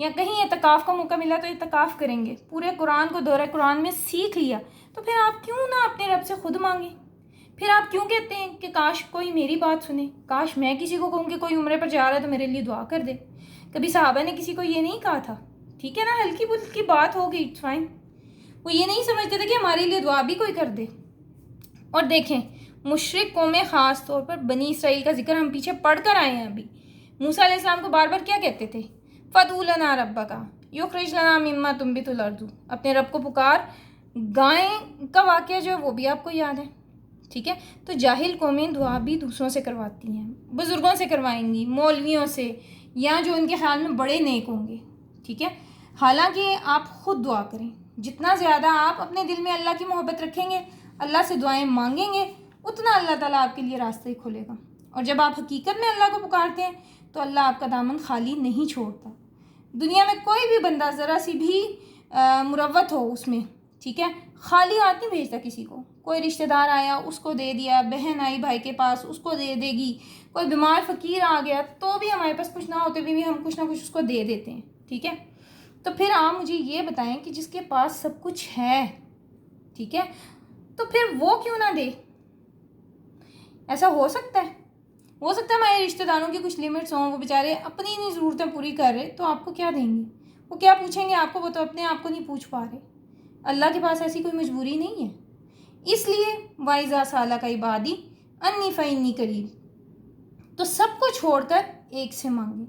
یا کہیں اعتکاف کا موقع ملا تو اعتکاف کریں گے، پورے قرآن کو دورہ قرآن میں سیکھ لیا، تو پھر آپ کیوں نہ اپنے رب سے خود مانگیں؟ پھر آپ کیوں کہتے ہیں کہ کاش کوئی میری بات سنے، کاش میں کسی کو کہوں کہ کوئی عمرے پر جا رہا ہے تو میرے لیے دعا کر دے؟ کبھی صحابہ نے کسی کو یہ نہیں کہا تھا؟ ٹھیک ہے نا، ہلکی پھلکی بات ہو گئی، اٹس فائن. وہ یہ نہیں سمجھتے تھے کہ ہمارے لیے دعا بھی کوئی کر دے. اور دیکھیں مشرک قومیں، خاص طور پر بنی اسرائیل کا ذکر ہم پیچھے پڑھ کر آئے ہیں ابھی، موسیٰ علیہ السلام کو بار بار کیا کہتے تھے؟ فَادْعُ لَنَا رَبَّكَ يُخْرِجْ لَنَا مِمَّا تُنبِتُ الْأَرْضُ. اپنے رب کو پکار. گائیں کا واقعہ جو ہے وہ بھی آپ کو یاد ہے. ٹھیک ہے، تو جاہل قومیں دعا بھی دوسروں سے کرواتی ہیں، بزرگوں سے کروائیں گی، مولویوں سے، یا جو ان کے خیال میں بڑے نیک ہوں گے. ٹھیک ہے، حالانکہ آپ خود دعا کریں. جتنا زیادہ آپ اپنے دل میں اللہ کی محبت رکھیں گے، اللہ سے دعائیں مانگیں گے، اتنا اللہ تعالیٰ آپ کے لیے راستہ ہی کھولے گا. اور جب آپ حقیقت میں اللہ کو پکارتے ہیں تو اللہ آپ کا دامن خالی نہیں چھوڑتا. دنیا میں کوئی بھی بندہ ذرا سی بھی مروت ہو اس میں، ٹھیک ہے، خالی ہاتھ نہیں بھیجتا کسی کو. کوئی رشتہ دار آیا اس کو دے دیا، بہن آئی بھائی کے پاس اس کو دے دے گی، کوئی بیمار فقیر آ گیا تو بھی ہمارے پاس کچھ نہ ہوتے بھی ہم کچھ نہ کچھ اس کو دے دیتے ہیں. ٹھیک ہے، تو پھر آپ مجھے یہ بتائیں کہ جس کے پاس سب کچھ ہے، ٹھیک ہے، تو پھر وہ کیوں نہ دے؟ ایسا ہو سکتا ہے ہمارے رشتہ داروں کی کچھ لمٹس ہوں، وہ بیچارے اپنی نہیں ضرورتیں پوری کر رہے تو آپ کو کیا دیں گے؟ وہ کیا پوچھیں گے آپ کو؟ وہ تو اپنے آپ کو نہیں پوچھ پا رہے. اللہ کے پاس ایسی کوئی مجبوری نہیں ہے. اس لیے وَإِذَا سَأَلَكَ عِبَادِي أَنِّي فَإِنِّي قَرِيبٌ. تو سب کو چھوڑ کر ایک سے مانگیں،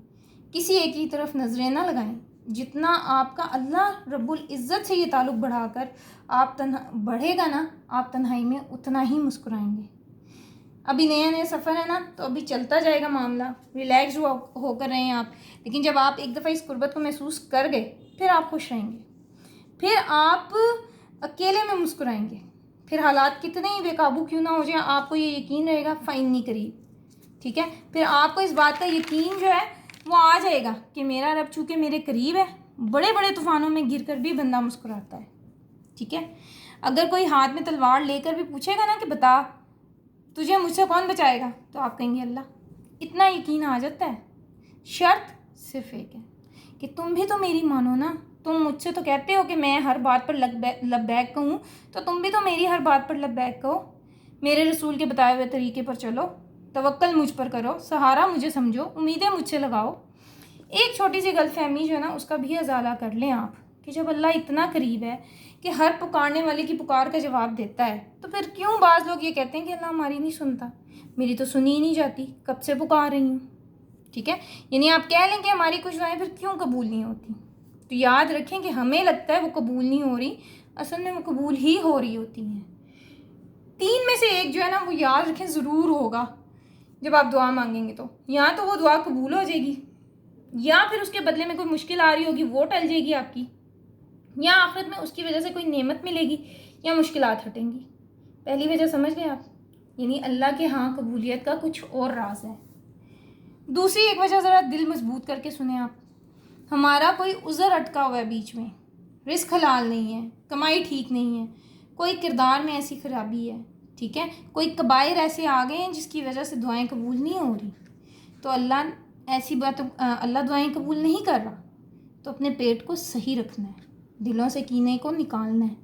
کسی ایک کی طرف نظریں نہ لگائیں. جتنا آپ کا اللہ رب العزت سے یہ تعلق بڑھا کر آپ بڑھے گا نا، آپ تنہائی میں اتنا ہی مسکرائیں گے. ابھی نیا سفر ہے نا، تو ابھی چلتا جائے گا معاملہ، ریلیکس ہو کر رہیں آپ. لیکن جب آپ ایک دفعہ اس قربت کو محسوس کر گئے، پھر آپ خوش رہیں گے، پھر آپ اکیلے میں مسکرائیں گے. پھر حالات کتنے ہی بے قابو کیوں نہ ہو جائیں، آپ کو یہ یقین رہے گا فَإِنِّي قَرِيبٌ. ٹھیک ہے، پھر آپ کو اس بات کا یقین جو ہے وہ آ جائے گا کہ میرا رب چونکہ میرے قریب ہے. بڑے بڑے طوفانوں میں گر کر بھی بندہ مسکراتا ہے. ٹھیک ہے، اگر کوئی ہاتھ میں تلوار لے کر بھی پوچھے گا نا کہ بتا تجھے مجھ سے کون بچائے گا، تو آپ کہیں گے اللہ. اتنا یقین آ جاتا ہے. شرط صرف ایک ہے کہ تم بھی تو میری مانو نا. تم مجھ سے تو کہتے ہو کہ میں ہر بات پر لبیک کہوں، تو تم بھی تو میری ہر بات پر لبیک کہو. میرے رسول کے بتائے ہوئے طریقے پر چلو، توکل مجھ پر کرو، سہارا مجھے سمجھو، امیدیں مجھ سے لگاؤ. ایک چھوٹی سی غلط فہمی جو ہے نا، اس کا بھی ازالہ کر لیں آپ کہ جب اللہ اتنا قریب ہے کہ ہر پکارنے والے کی پکار کا جواب دیتا ہے، تو پھر کیوں بعض لوگ یہ کہتے ہیں کہ اللہ ہماری نہیں سنتا؟ میری تو سنی ہی نہیں جاتی، کب سے پکار رہی ہوں. ٹھیک ہے، یعنی آپ کہہ لیں کہ ہماری کچھ دعائیں پھر کیوں قبول نہیں ہوتی. تو یاد رکھیں کہ ہمیں لگتا ہے وہ قبول نہیں ہو رہی، اصل میں وہ قبول ہی ہو رہی ہوتی ہیں. 3 میں سے ایک جو ہے نا، وہ یاد رکھیں ضرور ہوگا جب آپ دعا مانگیں گے. تو یا تو وہ دعا قبول ہو جائے گی، یا پھر اس کے بدلے میں کوئی مشکل آ رہی ہوگی وہ ٹل جائے گی آپ کی، یا آخرت میں اس کی وجہ سے کوئی نعمت ملے گی، یا مشکلات ہٹیں گی. پہلی وجہ سمجھ گئے آپ؟ یعنی اللہ کے ہاں قبولیت کا کچھ اور راز ہے. دوسری ایک وجہ ذرا دل مضبوط کر کے سنیں آپ. ہمارا کوئی عذر اٹکا ہوا ہے بیچ میں، رزق حلال نہیں ہے، کمائی ٹھیک نہیں ہے، کوئی کردار میں ایسی خرابی ہے، ٹھیک ہے، کوئی کبائر ایسے آ گئے ہیں جس کی وجہ سے دعائیں قبول نہیں ہو رہی. تو اللہ دعائیں قبول نہیں کر رہا. تو اپنے پیٹ کو صحیح رکھنا ہے، دلوں سے کینے کو نکالنا ہے.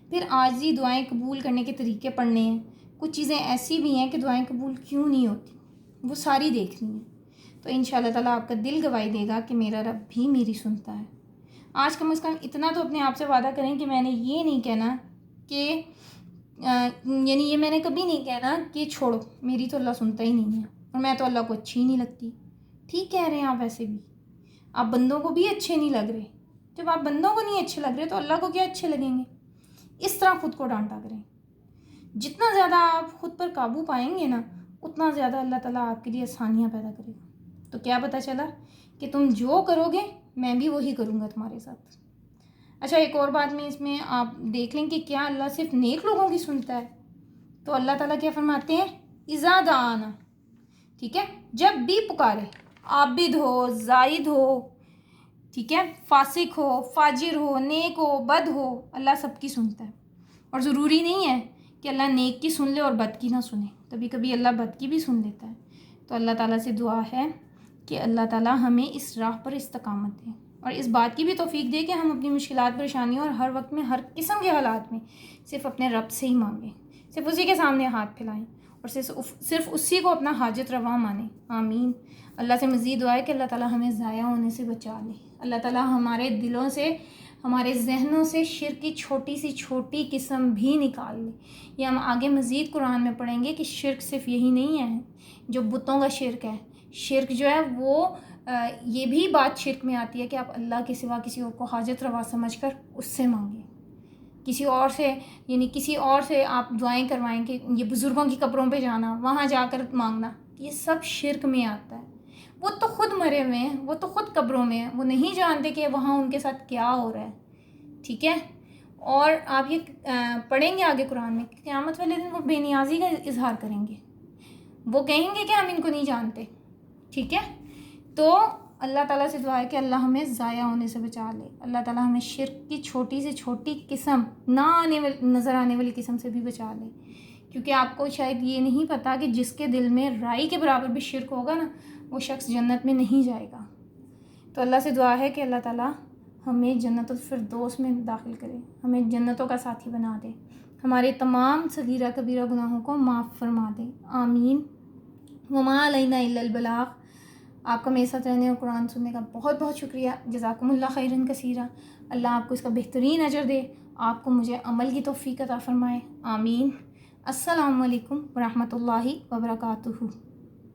پھر عاجزی دعائیں قبول کرنے کے طریقے پڑھنے ہیں. کچھ چیزیں ایسی بھی ہیں کہ دعائیں قبول کیوں نہیں ہوتی، وہ ساری دیکھنی ہیں. تو انشاءاللہ تعالیٰ آپ کا دل گواہی دے گا کہ میرا رب بھی میری سنتا ہے. آج کم از کم اتنا تو اپنے آپ سے وعدہ کریں کہ میں نے یہ نہیں کہنا کہ یعنی یہ میں نے کبھی نہیں کہنا کہ چھوڑو میری تو اللہ سنتا ہی نہیں ہے اور میں تو اللہ کو اچھی ہی نہیں لگتی. ٹھیک کہہ رہے ہیں آپ، ویسے بھی آپ بندوں کو بھی اچھے نہیں لگ رہے. جب آپ بندوں کو نہیں اچھے لگ رہے تو اللہ کو کیا اچھے لگیں گے؟ اس طرح خود کو ڈانٹا کریں. جتنا زیادہ آپ خود پر قابو پائیں گے نا، اتنا زیادہ اللہ تعالیٰ آپ کے لیے آسانیاں پیدا کرے گا. تو کیا پتہ چلا کہ تم جو کرو گے میں بھی وہی کروں گا تمہارے ساتھ. اچھا، ایک اور بات میں اس میں آپ دیکھ لیں کہ کیا اللہ صرف نیک لوگوں کی سنتا ہے؟ تو اللہ تعالیٰ کیا فرماتے ہیں؟ اذا دعانا. ٹھیک ہے، جب بھی پکارے، عابد ہو، زائد ہو، ٹھیک ہے، فاسق ہو، فاجر ہو، نیک ہو، بد ہو، اللہ سب کی سنتا ہے. اور ضروری نہیں ہے کہ اللہ نیک کی سن لے اور بد کی نہ سنے، کبھی کبھی اللہ بد کی بھی سن لیتا ہے. تو اللہ تعالیٰ سے دعا ہے کہ اللہ تعالیٰ ہمیں اس راہ پر استقامت دے. اور اس بات کی بھی توفیق دے کہ ہم اپنی مشکلات پریشانیوں اور ہر وقت میں ہر قسم کے حالات میں صرف اپنے رب سے ہی مانگیں، صرف اسی کے سامنے ہاتھ پھیلائیں اور صرف اسی کو اپنا حاجت روا مانیں۔ آمین۔ اللہ سے مزید دعا ہے کہ اللہ تعالیٰ ہمیں ضائع ہونے سے بچا لے، اللہ تعالیٰ ہمارے دلوں سے، ہمارے ذہنوں سے شرک کی چھوٹی سی چھوٹی قسم بھی نکال لے۔ یہ ہم آگے مزید قرآن میں پڑھیں گے کہ شرک صرف یہی نہیں ہے جو بتوں کا شرک ہے، شرک جو ہے وہ یہ بھی بات شرک میں آتی ہے کہ آپ اللہ کے سوا کسی اور کو حاجت روا سمجھ کر اس سے مانگیں، کسی اور سے، یعنی کسی اور سے آپ دعائیں کروائیں کہ یہ بزرگوں کی قبروں پہ جانا، وہاں جا کر مانگنا، یہ سب شرک میں آتا ہے۔ وہ تو خود مرے ہوئے ہیں، وہ تو خود قبروں میں ہیں، وہ نہیں جانتے کہ وہاں ان کے ساتھ کیا ہو رہا ہے، ٹھیک ہے۔ اور آپ یہ پڑھیں گے آگے قرآن میں، قیامت والے دن وہ بے نیازی کا اظہار کریں گے، وہ کہیں گے کہ ہم ان کو نہیں جانتے، ٹھیک ہے۔ تو اللہ تعالیٰ سے دعا ہے کہ اللہ ہمیں ضائع ہونے سے بچا لے، اللہ تعالیٰ ہمیں شرک کی چھوٹی سے چھوٹی قسم، نظر آنے والی قسم سے بھی بچا لے، کیونکہ آپ کو شاید یہ نہیں پتہ کہ جس کے دل میں رائی کے برابر بھی شرک ہوگا نا، وہ شخص جنت میں نہیں جائے گا۔ تو اللہ سے دعا ہے کہ اللہ تعالیٰ ہمیں جنت الفردوس میں داخل کرے، ہمیں جنتوں کا ساتھی بنا دے، ہمارے تمام صغیرہ کبیرہ گناہوں کو معاف فرما دے۔ آمین۔ وما علینا الا البلاغ۔ آپ کا میرے ساتھ رہنے اور قرآن سننے کا بہت بہت شکریہ، جزاکم اللہ خیرا کثیرا۔ اللہ آپ کو اس کا بہترین اجر دے، آپ کو مجھے عمل کی توفیق عطا فرمائے۔ آمین۔ السلام علیکم ورحمۃ اللہ وبرکاتہ۔